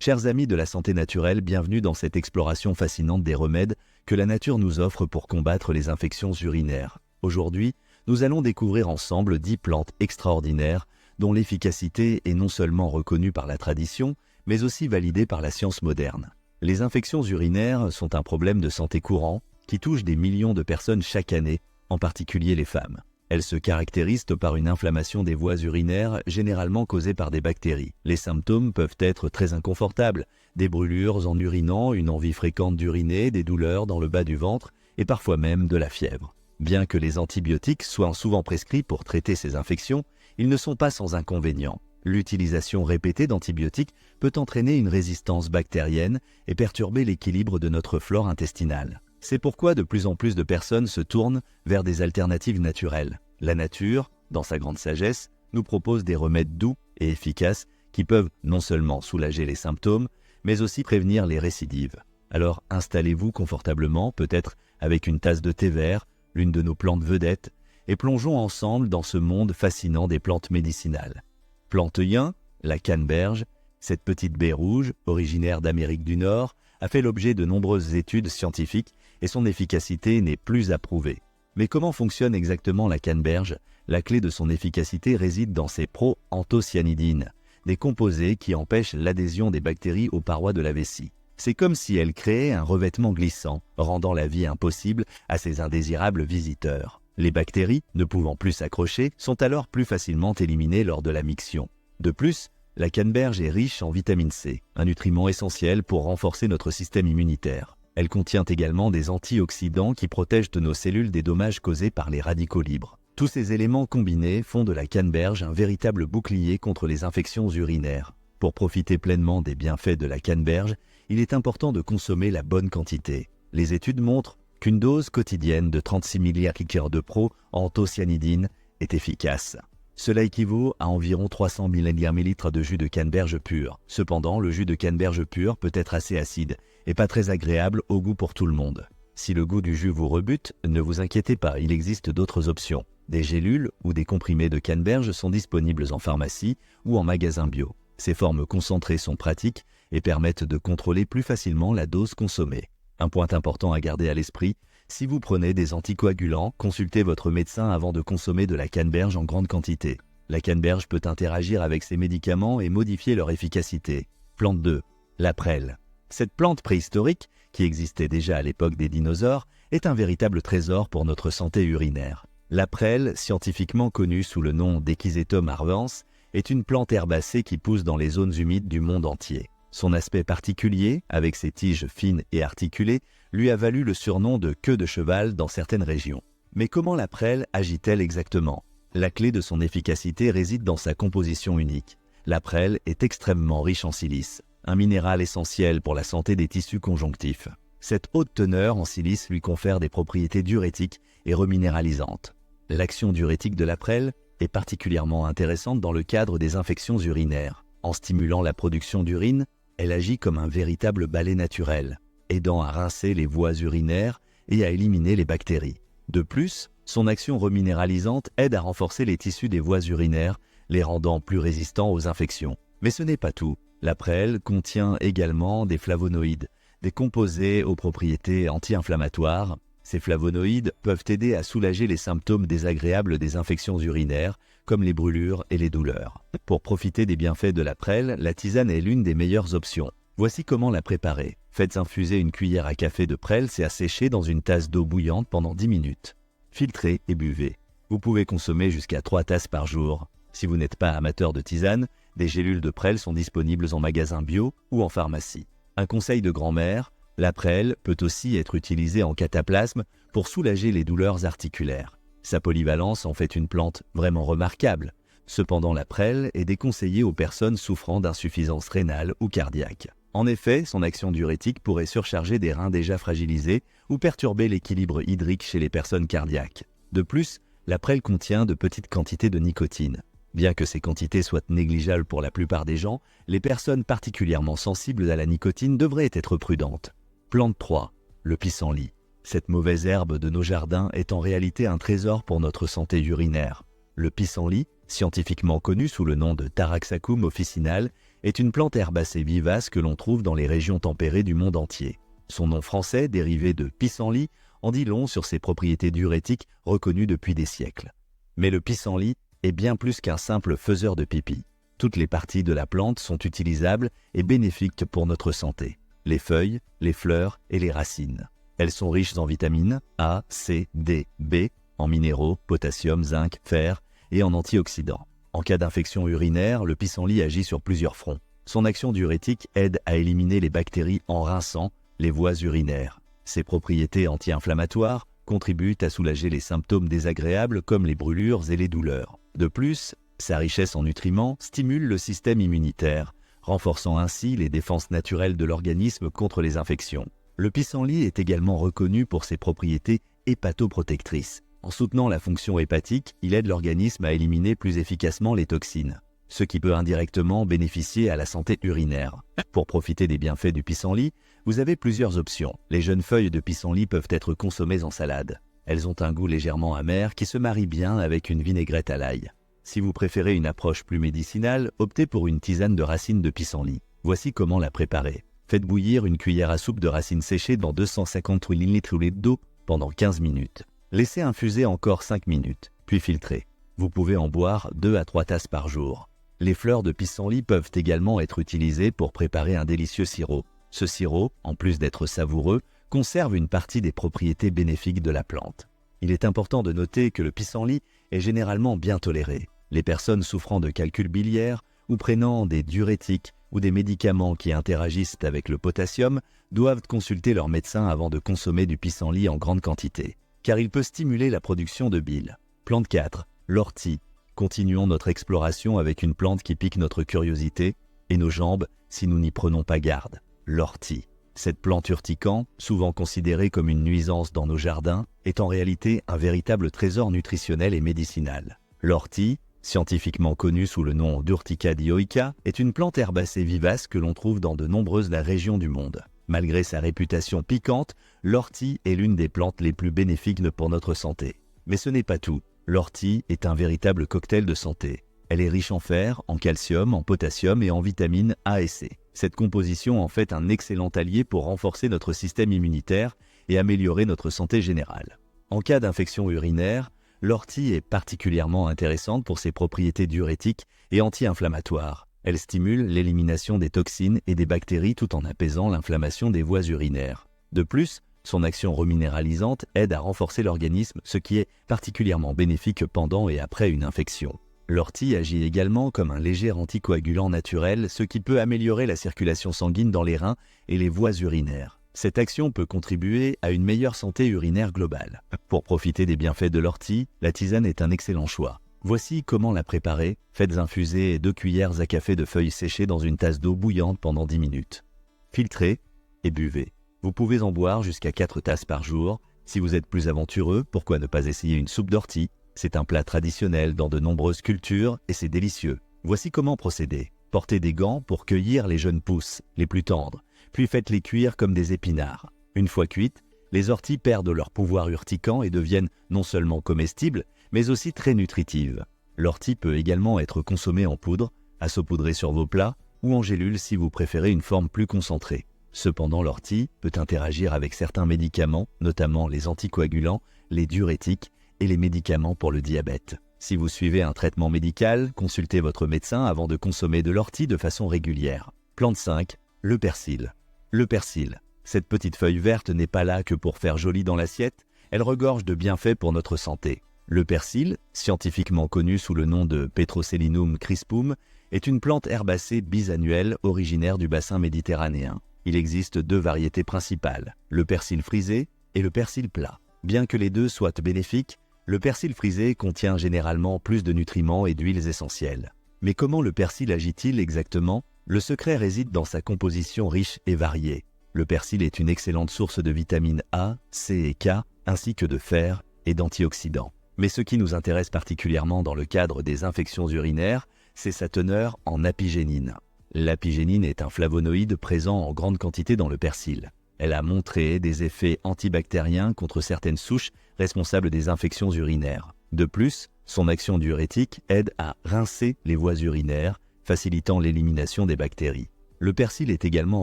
Chers amis de la santé naturelle, bienvenue dans cette exploration fascinante des remèdes que la nature nous offre pour combattre les infections urinaires. Aujourd'hui, nous allons découvrir ensemble 10 plantes extraordinaires dont l'efficacité est non seulement reconnue par la tradition, mais aussi validée par la science moderne. Les infections urinaires sont un problème de santé courant qui touche des millions de personnes chaque année, en particulier les femmes. Elles se caractérisent par une inflammation des voies urinaires généralement causée par des bactéries. Les symptômes peuvent être très inconfortables, des brûlures en urinant, une envie fréquente d'uriner, des douleurs dans le bas du ventre et parfois même de la fièvre. Bien que les antibiotiques soient souvent prescrits pour traiter ces infections, ils ne sont pas sans inconvénients. L'utilisation répétée d'antibiotiques peut entraîner une résistance bactérienne et perturber l'équilibre de notre flore intestinale. C'est pourquoi de plus en plus de personnes se tournent vers des alternatives naturelles. La nature, dans sa grande sagesse, nous propose des remèdes doux et efficaces qui peuvent non seulement soulager les symptômes, mais aussi prévenir les récidives. Alors installez-vous confortablement, peut-être avec une tasse de thé vert, l'une de nos plantes vedettes, et plongeons ensemble dans ce monde fascinant des plantes médicinales. Plante yin, la canneberge, cette petite baie rouge, originaire d'Amérique du Nord, a fait l'objet de nombreuses études scientifiques et son efficacité n'est plus à prouver. Mais comment fonctionne exactement la canneberge? La clé de son efficacité réside dans ses pro-anthocyanidines, des composés qui empêchent l'adhésion des bactéries aux parois de la vessie. C'est comme si elle créait un revêtement glissant, rendant la vie impossible à ces indésirables visiteurs. Les bactéries, ne pouvant plus s'accrocher, sont alors plus facilement éliminées lors de la miction. De plus, la canneberge est riche en vitamine C, un nutriment essentiel pour renforcer notre système immunitaire. Elle contient également des antioxydants qui protègent nos cellules des dommages causés par les radicaux libres. Tous ces éléments combinés font de la canneberge un véritable bouclier contre les infections urinaires. Pour profiter pleinement des bienfaits de la canneberge, il est important de consommer la bonne quantité. Les études montrent qu'une dose quotidienne de 36 ml de pro-anthocyanidine est efficace. Cela équivaut à environ 300 ml de jus de canneberge pur. Cependant, le jus de canneberge pur peut être assez acide et pas très agréable au goût pour tout le monde. Si le goût du jus vous rebute, ne vous inquiétez pas, il existe d'autres options. Des gélules ou des comprimés de canneberge sont disponibles en pharmacie ou en magasin bio. Ces formes concentrées sont pratiques et permettent de contrôler plus facilement la dose consommée. Un point important à garder à l'esprit, si vous prenez des anticoagulants, consultez votre médecin avant de consommer de la canneberge en grande quantité. La canneberge peut interagir avec ces médicaments et modifier leur efficacité. Plante 2, la prêle. Cette plante préhistorique, qui existait déjà à l'époque des dinosaures, est un véritable trésor pour notre santé urinaire. La prêle, scientifiquement connue sous le nom d'Echisetum arvens, est une plante herbacée qui pousse dans les zones humides du monde entier. Son aspect particulier, avec ses tiges fines et articulées, lui a valu le surnom de queue de cheval dans certaines régions. Mais comment la prêle agit-elle exactement? La clé de son efficacité réside dans sa composition unique. La prêle est extrêmement riche en silice, un minéral essentiel pour la santé des tissus conjonctifs. Cette haute teneur en silice lui confère des propriétés diurétiques et reminéralisantes. L'action diurétique de la prêle est particulièrement intéressante dans le cadre des infections urinaires. En stimulant la production d'urine, elle agit comme un véritable balai naturel, aidant à rincer les voies urinaires et à éliminer les bactéries. De plus, son action reminéralisante aide à renforcer les tissus des voies urinaires, les rendant plus résistants aux infections. Mais ce n'est pas tout. La prêle contient également des flavonoïdes, des composés aux propriétés anti-inflammatoires. Ces flavonoïdes peuvent aider à soulager les symptômes désagréables des infections urinaires, comme les brûlures et les douleurs. Pour profiter des bienfaits de la prêle, la tisane est l'une des meilleures options. Voici comment la préparer. Faites infuser une cuillère à café de prêle et à sécher dans une tasse d'eau bouillante pendant 10 minutes. Filtrez et buvez. Vous pouvez consommer jusqu'à 3 tasses par jour. Si vous n'êtes pas amateur de tisane, des gélules de prêle sont disponibles en magasin bio ou en pharmacie. Un conseil de grand-mère, la prêle peut aussi être utilisée en cataplasme pour soulager les douleurs articulaires. Sa polyvalence en fait une plante vraiment remarquable. Cependant, la prêle est déconseillée aux personnes souffrant d'insuffisance rénale ou cardiaque. En effet, son action diurétique pourrait surcharger des reins déjà fragilisés ou perturber l'équilibre hydrique chez les personnes cardiaques. De plus, la prêle contient de petites quantités de nicotine. Bien que ces quantités soient négligeables pour la plupart des gens, les personnes particulièrement sensibles à la nicotine devraient être prudentes. Plante 3, le pissenlit. Cette mauvaise herbe de nos jardins est en réalité un trésor pour notre santé urinaire. Le pissenlit, scientifiquement connu sous le nom de Taraxacum officinal, est une plante herbacée vivace que l'on trouve dans les régions tempérées du monde entier. Son nom français, dérivé de pissenlit, en dit long sur ses propriétés diurétiques reconnues depuis des siècles. Mais le pissenlit est bien plus qu'un simple faiseur de pipi. Toutes les parties de la plante sont utilisables et bénéfiques pour notre santé. Les feuilles, les fleurs et les racines. Elles sont riches en vitamines A, C, D, B, en minéraux, potassium, zinc, fer et en antioxydants. En cas d'infection urinaire, le pissenlit agit sur plusieurs fronts. Son action diurétique aide à éliminer les bactéries en rinçant les voies urinaires. Ses propriétés anti-inflammatoires contribuent à soulager les symptômes désagréables comme les brûlures et les douleurs. De plus, sa richesse en nutriments stimule le système immunitaire, renforçant ainsi les défenses naturelles de l'organisme contre les infections. Le pissenlit est également reconnu pour ses propriétés hépatoprotectrices. En soutenant la fonction hépatique, il aide l'organisme à éliminer plus efficacement les toxines, ce qui peut indirectement bénéficier à la santé urinaire. Pour profiter des bienfaits du pissenlit, vous avez plusieurs options. Les jeunes feuilles de pissenlit peuvent être consommées en salade. Elles ont un goût légèrement amer qui se marie bien avec une vinaigrette à l'ail. Si vous préférez une approche plus médicinale, optez pour une tisane de racines de pissenlit. Voici comment la préparer. Faites bouillir une cuillère à soupe de racines séchées dans 250 ml d'eau pendant 15 minutes. Laissez infuser encore 5 minutes, puis filtrez. Vous pouvez en boire 2 à 3 tasses par jour. Les fleurs de pissenlit peuvent également être utilisées pour préparer un délicieux sirop. Ce sirop, en plus d'être savoureux, conserve une partie des propriétés bénéfiques de la plante. Il est important de noter que le pissenlit est généralement bien toléré. Les personnes souffrant de calcul biliaire ou prenant des diurétiques ou des médicaments qui interagissent avec le potassium doivent consulter leur médecin avant de consommer du pissenlit en grande quantité, car il peut stimuler la production de bile. Plante 4, l'ortie. Continuons notre exploration avec une plante qui pique notre curiosité et nos jambes si nous n'y prenons pas garde. L'ortie. Cette plante urticante, souvent considérée comme une nuisance dans nos jardins, est en réalité un véritable trésor nutritionnel et médicinal. L'ortie, scientifiquement connue sous le nom d'Urtica dioica, est une plante herbacée vivace que l'on trouve dans de nombreuses régions du monde. Malgré sa réputation piquante, l'ortie est l'une des plantes les plus bénéfiques pour notre santé. Mais ce n'est pas tout. L'ortie est un véritable cocktail de santé. Elle est riche en fer, en calcium, en potassium et en vitamines A et C. Cette composition en fait un excellent allié pour renforcer notre système immunitaire et améliorer notre santé générale. En cas d'infection urinaire, l'ortie est particulièrement intéressante pour ses propriétés diurétiques et anti-inflammatoires. Elle stimule l'élimination des toxines et des bactéries tout en apaisant l'inflammation des voies urinaires. De plus, son action reminéralisante aide à renforcer l'organisme, ce qui est particulièrement bénéfique pendant et après une infection. L'ortie agit également comme un léger anticoagulant naturel, ce qui peut améliorer la circulation sanguine dans les reins et les voies urinaires. Cette action peut contribuer à une meilleure santé urinaire globale. Pour profiter des bienfaits de l'ortie, la tisane est un excellent choix. Voici comment la préparer. Faites infuser 2 cuillères à café de feuilles séchées dans une tasse d'eau bouillante pendant 10 minutes. Filtrez et buvez. Vous pouvez en boire jusqu'à 4 tasses par jour. Si vous êtes plus aventureux, pourquoi ne pas essayer une soupe d'ortie? C'est un plat traditionnel dans de nombreuses cultures et c'est délicieux. Voici comment procéder. Portez des gants pour cueillir les jeunes pousses, les plus tendres, puis faites-les cuire comme des épinards. Une fois cuites, les orties perdent leur pouvoir urticant et deviennent non seulement comestibles, mais aussi très nutritives. L'ortie peut également être consommée en poudre, à saupoudrer sur vos plats, ou en gélules si vous préférez une forme plus concentrée. Cependant, l'ortie peut interagir avec certains médicaments, notamment les anticoagulants, les diurétiques et les médicaments pour le diabète. Si vous suivez un traitement médical, consultez votre médecin avant de consommer de l'ortie de façon régulière. Plante 5, le persil. Le persil. Cette petite feuille verte n'est pas là que pour faire joli dans l'assiette, elle regorge de bienfaits pour notre santé. Le persil, scientifiquement connu sous le nom de Petroselinum crispum, est une plante herbacée bisannuelle originaire du bassin méditerranéen. Il existe 2 variétés principales, le persil frisé et le persil plat. Bien que les deux soient bénéfiques, le persil frisé contient généralement plus de nutriments et d'huiles essentielles. Mais comment le persil agit-il exactement? Le secret réside dans sa composition riche et variée. Le persil est une excellente source de vitamines A, C et K, ainsi que de fer et d'antioxydants. Mais ce qui nous intéresse particulièrement dans le cadre des infections urinaires, c'est sa teneur en apigénine. L'apigénine est un flavonoïde présent en grande quantité dans le persil. Elle a montré des effets antibactériens contre certaines souches responsables des infections urinaires. De plus, son action diurétique aide à rincer les voies urinaires, facilitant l'élimination des bactéries. Le persil est également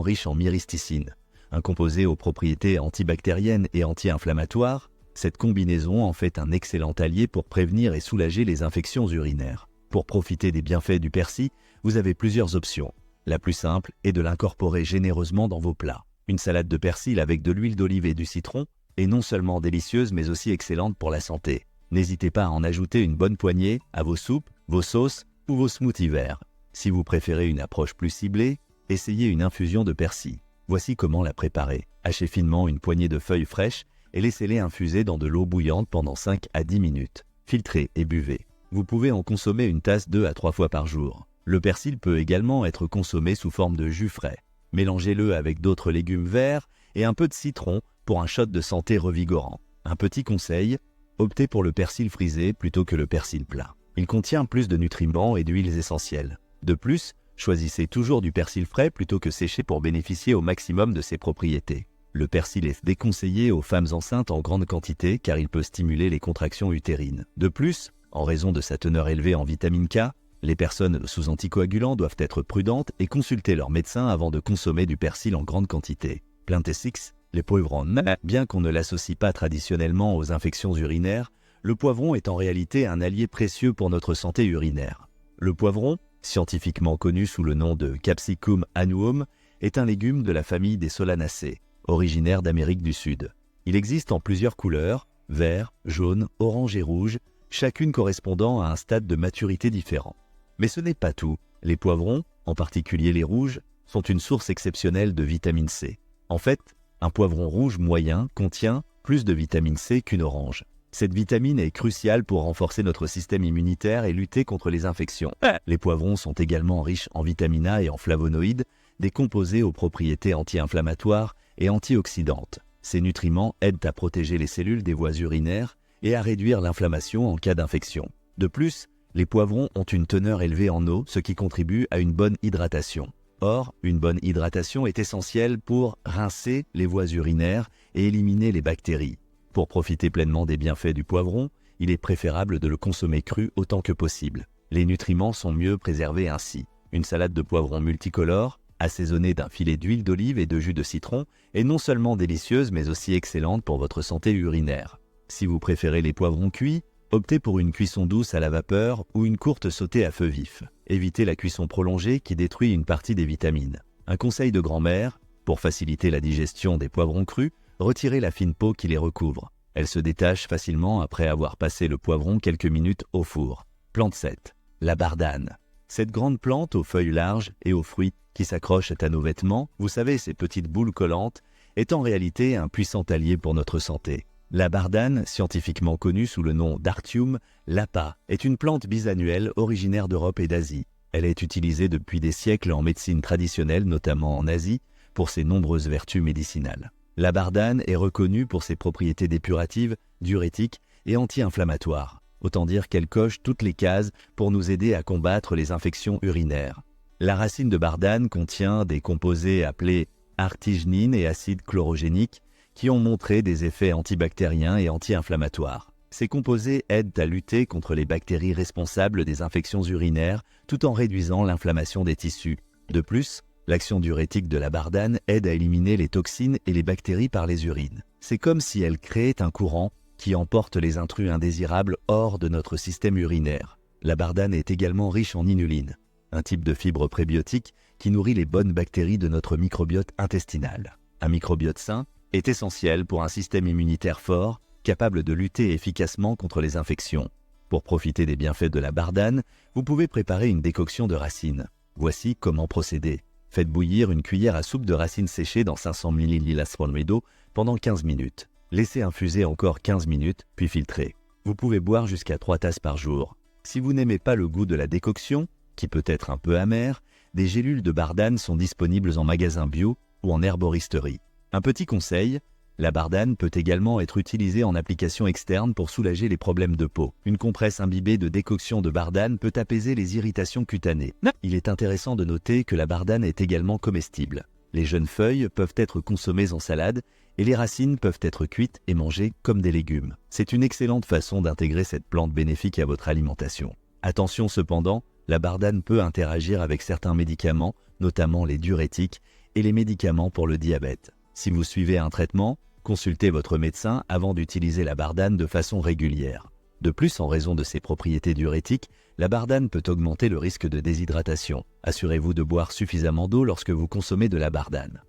riche en myristicine, un composé aux propriétés antibactériennes et anti-inflammatoires. Cette combinaison en fait un excellent allié pour prévenir et soulager les infections urinaires. Pour profiter des bienfaits du persil, vous avez plusieurs options. La plus simple est de l'incorporer généreusement dans vos plats. Une salade de persil avec de l'huile d'olive et du citron est non seulement délicieuse mais aussi excellente pour la santé. N'hésitez pas à en ajouter une bonne poignée à vos soupes, vos sauces ou vos smoothies verts. Si vous préférez une approche plus ciblée, essayez une infusion de persil. Voici comment la préparer. Hachez finement une poignée de feuilles fraîches et laissez-les infuser dans de l'eau bouillante pendant 5 à 10 minutes. Filtrez et buvez. Vous pouvez en consommer une tasse 2 à 3 fois par jour. Le persil peut également être consommé sous forme de jus frais. Mélangez-le avec d'autres légumes verts et un peu de citron pour un shot de santé revigorant. Un petit conseil, optez pour le persil frisé plutôt que le persil plat. Il contient plus de nutriments et d'huiles essentielles. De plus, choisissez toujours du persil frais plutôt que séché pour bénéficier au maximum de ses propriétés. Le persil est déconseillé aux femmes enceintes en grande quantité car il peut stimuler les contractions utérines. De plus, en raison de sa teneur élevée en vitamine K, les personnes sous anticoagulants doivent être prudentes et consulter leur médecin avant de consommer du persil en grande quantité. Planté6, les poivrons. Bien qu'on ne l'associe pas traditionnellement aux infections urinaires, le poivron est en réalité un allié précieux pour notre santé urinaire. Le poivron, scientifiquement connu sous le nom de Capsicum annuum, est un légume de la famille des Solanacées, originaire d'Amérique du Sud. Il existe en plusieurs couleurs, vert, jaune, orange et rouge, chacune correspondant à un stade de maturité différent. Mais ce n'est pas tout. Les poivrons, en particulier les rouges, sont une source exceptionnelle de vitamine C. En fait, un poivron rouge moyen contient plus de vitamine C qu'une orange. Cette vitamine est cruciale pour renforcer notre système immunitaire et lutter contre les infections. Les poivrons sont également riches en vitamine A et en flavonoïdes, des composés aux propriétés anti-inflammatoires et antioxydantes. Ces nutriments aident à protéger les cellules des voies urinaires et à réduire l'inflammation en cas d'infection. De plus, les poivrons ont une teneur élevée en eau, ce qui contribue à une bonne hydratation. Or, une bonne hydratation est essentielle pour rincer les voies urinaires et éliminer les bactéries. Pour profiter pleinement des bienfaits du poivron, il est préférable de le consommer cru autant que possible. Les nutriments sont mieux préservés ainsi. Une salade de poivrons multicolore, assaisonnée d'un filet d'huile d'olive et de jus de citron, est non seulement délicieuse mais aussi excellente pour votre santé urinaire. Si vous préférez les poivrons cuits, optez pour une cuisson douce à la vapeur ou une courte sautée à feu vif. Évitez la cuisson prolongée qui détruit une partie des vitamines. Un conseil de grand-mère, pour faciliter la digestion des poivrons crus, retirez la fine peau qui les recouvre. Elle se détache facilement après avoir passé le poivron quelques minutes au four. Plante 7. La bardane. Cette grande plante aux feuilles larges et aux fruits qui s'accrochent à nos vêtements, vous savez ces petites boules collantes, est en réalité un puissant allié pour notre santé. La bardane, scientifiquement connue sous le nom d'Artium lapa, est une plante bisannuelle originaire d'Europe et d'Asie. Elle est utilisée depuis des siècles en médecine traditionnelle, notamment en Asie, pour ses nombreuses vertus médicinales. La bardane est reconnue pour ses propriétés dépuratives, diurétiques et anti-inflammatoires. Autant dire qu'elle coche toutes les cases pour nous aider à combattre les infections urinaires. La racine de bardane contient des composés appelés artigenine et acide chlorogénique qui ont montré des effets antibactériens et anti-inflammatoires. Ces composés aident à lutter contre les bactéries responsables des infections urinaires tout en réduisant l'inflammation des tissus. De plus, l'action diurétique de la bardane aide à éliminer les toxines et les bactéries par les urines. C'est comme si elle créait un courant qui emporte les intrus indésirables hors de notre système urinaire. La bardane est également riche en inuline, un type de fibre prébiotique qui nourrit les bonnes bactéries de notre microbiote intestinal. Un microbiote sain est essentiel pour un système immunitaire fort, capable de lutter efficacement contre les infections. Pour profiter des bienfaits de la bardane, vous pouvez préparer une décoction de racines. Voici comment procéder. Faites bouillir une cuillère à soupe de racines séchées dans 500 ml d'eau pendant 15 minutes. Laissez infuser encore 15 minutes, puis filtrez. Vous pouvez boire jusqu'à 3 tasses par jour. Si vous n'aimez pas le goût de la décoction, qui peut être un peu amer, des gélules de bardane sont disponibles en magasin bio ou en herboristerie. Un petit conseil, la bardane peut également être utilisée en application externe pour soulager les problèmes de peau. Une compresse imbibée de décoction de bardane peut apaiser les irritations cutanées. Il est intéressant de noter que la bardane est également comestible. Les jeunes feuilles peuvent être consommées en salade et les racines peuvent être cuites et mangées comme des légumes. C'est une excellente façon d'intégrer cette plante bénéfique à votre alimentation. Attention cependant, La bardane peut interagir avec certains médicaments, notamment les diurétiques et les médicaments pour le diabète. Si vous suivez un traitement, consultez votre médecin avant d'utiliser la bardane de façon régulière. De plus, en raison de ses propriétés diurétiques, la bardane peut augmenter le risque de déshydratation. Assurez-vous de boire suffisamment d'eau lorsque vous consommez de la bardane.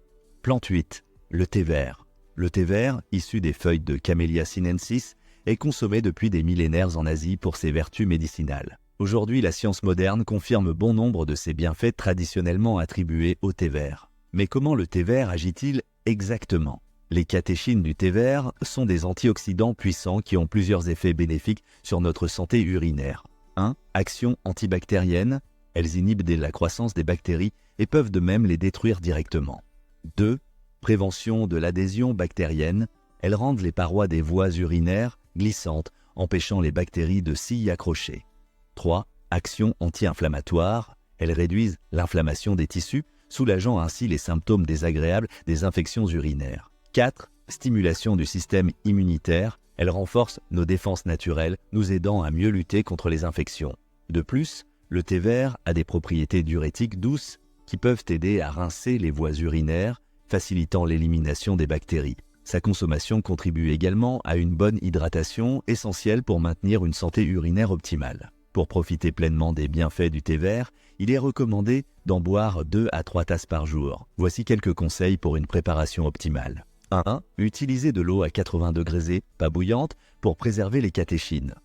Plante 8. Le thé vert. Le thé vert, issu des feuilles de Camellia sinensis, est consommé depuis des millénaires en Asie pour ses vertus médicinales. Aujourd'hui, la science moderne confirme bon nombre de ses bienfaits traditionnellement attribués au thé vert. Mais comment le thé vert agit-il exactement ? Les catéchines du thé vert sont des antioxydants puissants qui ont plusieurs effets bénéfiques sur notre santé urinaire. 1. Action antibactérienne. Elles inhibent la croissance des bactéries et peuvent de même les détruire directement. 2. Prévention de l'adhésion bactérienne. Elles rendent les parois des voies urinaires glissantes, empêchant les bactéries de s'y accrocher. 3. Action anti-inflammatoire. Elles réduisent l'inflammation des tissus, soulageant ainsi les symptômes désagréables des infections urinaires. 4. Stimulation du système immunitaire. Elle renforce nos défenses naturelles, nous aidant à mieux lutter contre les infections. De plus, le thé vert a des propriétés diurétiques douces qui peuvent aider à rincer les voies urinaires, facilitant l'élimination des bactéries. Sa consommation contribue également à une bonne hydratation, essentielle pour maintenir une santé urinaire optimale. Pour profiter pleinement des bienfaits du thé vert, il est recommandé d'en boire 2 à 3 tasses par jour. Voici quelques conseils pour une préparation optimale. 1. Utilisez de l'eau à 80 degrés, pas bouillante, pour préserver les catéchines.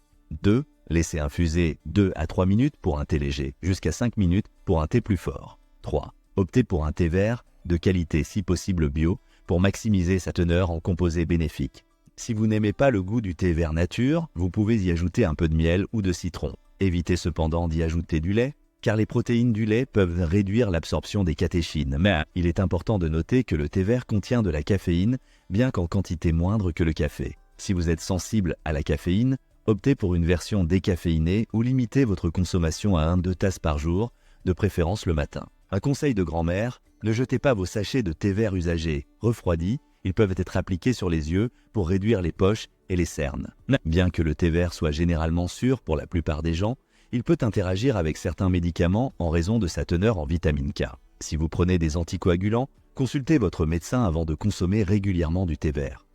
2. Laissez infuser 2 à 3 minutes pour un thé léger, jusqu'à 5 minutes pour un thé plus fort. 3. Optez pour un thé vert, de qualité si possible bio, pour maximiser sa teneur en composés bénéfiques. Si vous n'aimez pas le goût du thé vert nature, vous pouvez y ajouter un peu de miel ou de citron. Évitez cependant d'y ajouter du lait, car les protéines du lait peuvent réduire l'absorption des catéchines. Mais il est important de noter que le thé vert contient de la caféine, bien qu'en quantité moindre que le café. Si vous êtes sensible à la caféine, optez pour une version décaféinée ou limitez votre consommation à 1-2 tasses par jour, de préférence le matin. Un conseil de grand-mère, ne jetez pas vos sachets de thé vert usagés. Refroidis, ils peuvent être appliqués sur les yeux pour réduire les poches et les cernes. Bien que le thé vert soit généralement sûr pour la plupart des gens, il peut interagir avec certains médicaments en raison de sa teneur en vitamine K. Si vous prenez des anticoagulants, consultez votre médecin avant de consommer régulièrement du thé vert.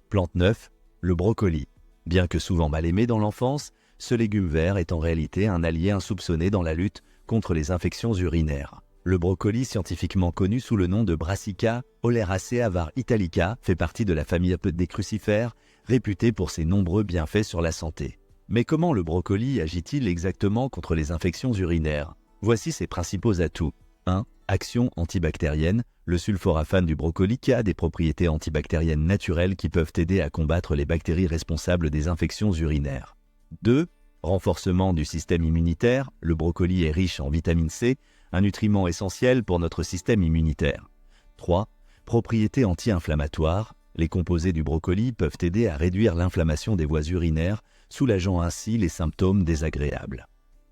Plante 9. Le brocoli. Bien que souvent mal aimé dans l'enfance, ce légume vert est en réalité un allié insoupçonné dans la lutte contre les infections urinaires. Le brocoli, scientifiquement connu sous le nom de Brassica oleracea var italica, fait partie de la famille des crucifères, réputée pour ses nombreux bienfaits sur la santé. Mais comment le brocoli agit-il exactement contre les infections urinaires ? Voici ses principaux atouts. 1. Action antibactérienne. Le sulforaphane du brocoli a des propriétés antibactériennes naturelles qui peuvent aider à combattre les bactéries responsables des infections urinaires. 2. Renforcement du système immunitaire. Le brocoli est riche en vitamine C, un nutriment essentiel pour notre système immunitaire. 3. Propriétés anti-inflammatoires. Les composés du brocoli peuvent aider à réduire l'inflammation des voies urinaires, soulageant ainsi les symptômes désagréables.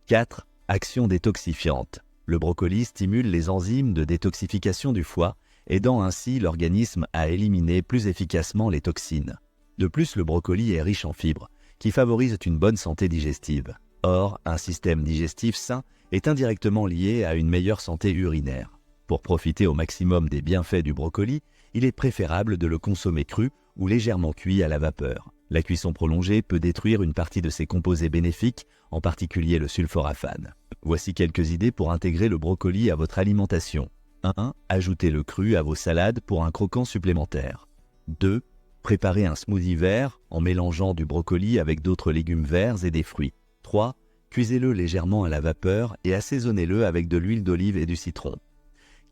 4. Action détoxifiante. Le brocoli stimule les enzymes de détoxification du foie, aidant ainsi l'organisme à éliminer plus efficacement les toxines. De plus, le brocoli est riche en fibres, qui favorisent une bonne santé digestive. Or, un système digestif sain est indirectement lié à une meilleure santé urinaire. Pour profiter au maximum des bienfaits du brocoli, il est préférable de le consommer cru ou légèrement cuit à la vapeur. La cuisson prolongée peut détruire une partie de ses composés bénéfiques, en particulier le sulforaphane. Voici quelques idées pour intégrer le brocoli à votre alimentation. 1. Ajoutez le cru à vos salades pour un croquant supplémentaire. 2. Préparez un smoothie vert en mélangeant du brocoli avec d'autres légumes verts et des fruits. 3. Cuisez-le légèrement à la vapeur et assaisonnez-le avec de l'huile d'olive et du citron.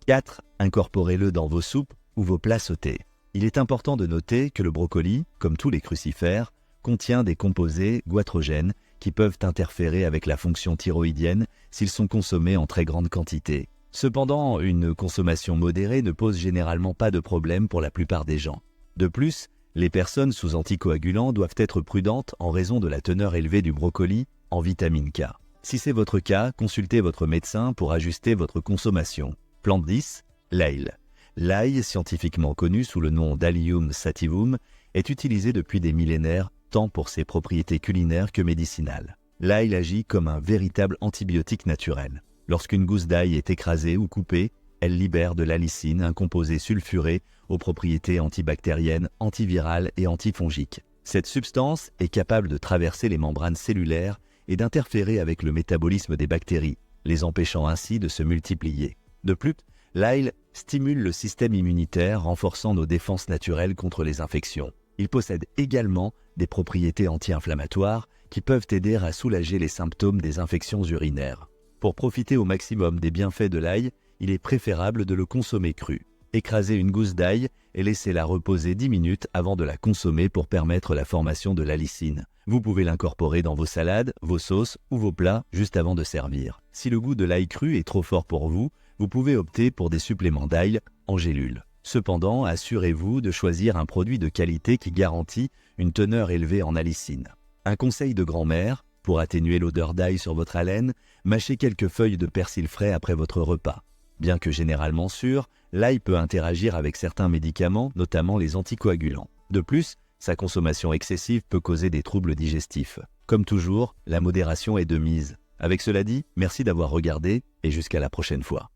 4. Incorporez-le dans vos soupes ou vos plats sautés. Il est important de noter que le brocoli, comme tous les crucifères, contient des composés goitrogènes qui peuvent interférer avec la fonction thyroïdienne s'ils sont consommés en très grande quantité. Cependant, une consommation modérée ne pose généralement pas de problème pour la plupart des gens. De plus, les personnes sous anticoagulants doivent être prudentes en raison de la teneur élevée du brocoli en vitamine K. Si c'est votre cas, consultez votre médecin pour ajuster votre consommation. Plante 10. L'ail. L'ail, scientifiquement connu sous le nom d'Allium sativum, est utilisé depuis des millénaires tant pour ses propriétés culinaires que médicinales. l'ail agit comme un véritable antibiotique naturel. Lorsqu'une gousse d'ail est écrasée ou coupée, elle libère de l'allicine, un composé sulfuré aux propriétés antibactériennes, antivirales et antifongiques. Cette substance est capable de traverser les membranes cellulaires et d'interférer avec le métabolisme des bactéries, les empêchant ainsi de se multiplier. De plus, l'ail stimule le système immunitaire, renforçant nos défenses naturelles contre les infections. Il possède également des propriétés anti-inflammatoires qui peuvent aider à soulager les symptômes des infections urinaires. Pour profiter au maximum des bienfaits de l'ail, il est préférable de le consommer cru. Écrasez une gousse d'ail et laissez-la reposer 10 minutes avant de la consommer pour permettre la formation de l'allicine. Vous pouvez l'incorporer dans vos salades, vos sauces ou vos plats juste avant de servir. Si le goût de l'ail cru est trop fort pour vous, vous pouvez opter pour des suppléments d'ail en gélules. Cependant, assurez-vous de choisir un produit de qualité qui garantit une teneur élevée en allicine. Un conseil de grand-mère, pour atténuer l'odeur d'ail sur votre haleine, mâchez quelques feuilles de persil frais après votre repas. Bien que généralement sûr, l'ail peut interagir avec certains médicaments, notamment les anticoagulants. De plus, sa consommation excessive peut causer des troubles digestifs. Comme toujours, la modération est de mise. Avec cela dit, merci d'avoir regardé et jusqu'à la prochaine fois.